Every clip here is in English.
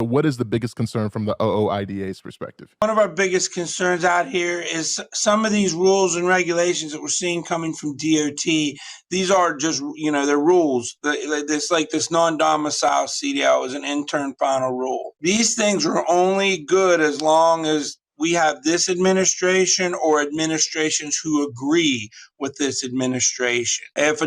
what is the biggest concern from the OOIDA's perspective? One of our biggest concerns out here is some of these rules and regulations that we're seeing coming from DOT. These are just, they're rules. This non-domicile CDL is an intern final rule. These things are only good as long as we have this administration or administrations who agree with this administration. If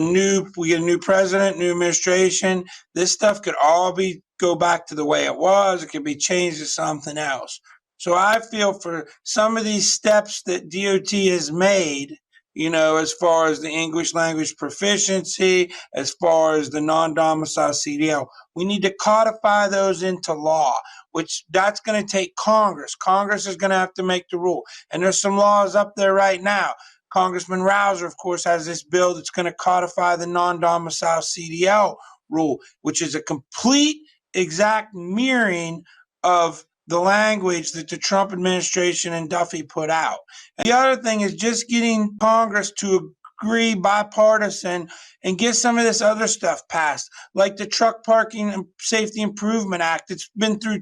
we get a new president, new administration, this stuff could all go back to the way it was. It could be changed to something else. So I feel for some of these steps that DOT has made, as far as the English language proficiency, as far as the non-domicile CDL, we need to codify those into law, which that's going to take Congress. Congress is going to have to make the rule. And there's some laws up there right now. Congressman Rouser, of course, has this bill that's going to codify the non-domicile CDL rule, which is a complete exact mirroring of the language that the Trump administration and Duffy put out. And the other thing is just getting Congress to agree bipartisan and get some of this other stuff passed, like the Truck Parking and Safety Improvement Act. It's been through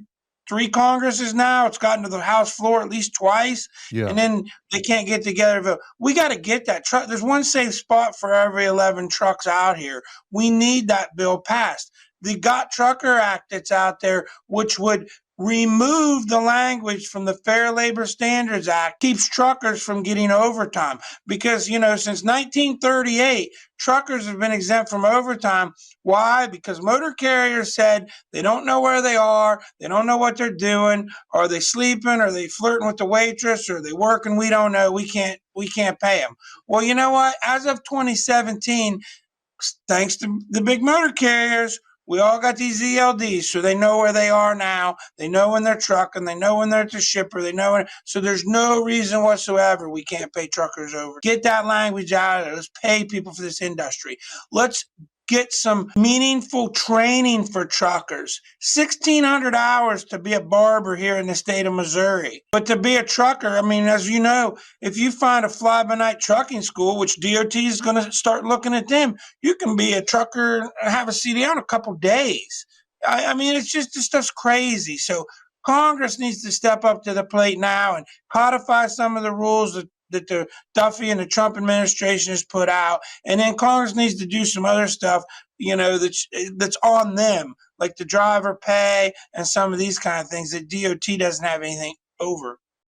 3 Congresses now. It's gotten to the House floor at least twice, and then they can't get together. But we got to get that truck. There's one safe spot for every 11 trucks out here. We need that bill passed. The Got Trucker Act that's out there, which would remove the language from the Fair Labor Standards Act, keeps truckers from getting overtime. Because, since 1938, truckers have been exempt from overtime. Why? Because motor carriers said they don't know where they are, they don't know what they're doing. Are they sleeping? Are they flirting with the waitress? Are they working? We don't know. We can't pay them. Well, you know what? As of 2017, thanks to the big motor carriers, we all got these ELDs, so they know where they are now. They know when they're trucking. They know when they're at the shipper. They know so there's no reason whatsoever we can't pay truckers over. Get that language out of there. Let's pay people for this industry. Let's get some meaningful training for truckers. 1,600 hours to be a barber here in the state of Missouri. But to be a trucker, as you know, if you find a fly-by-night trucking school, which DOT is going to start looking at them, you can be a trucker and have a CDL in a couple days. It's just, this stuff's crazy. So Congress needs to step up to the plate now and codify some of the rules that the Duffy and the Trump administration has put out. And then Congress needs to do some other stuff, that's on them, like the driver pay and some of these kind of things that DOT doesn't have anything over.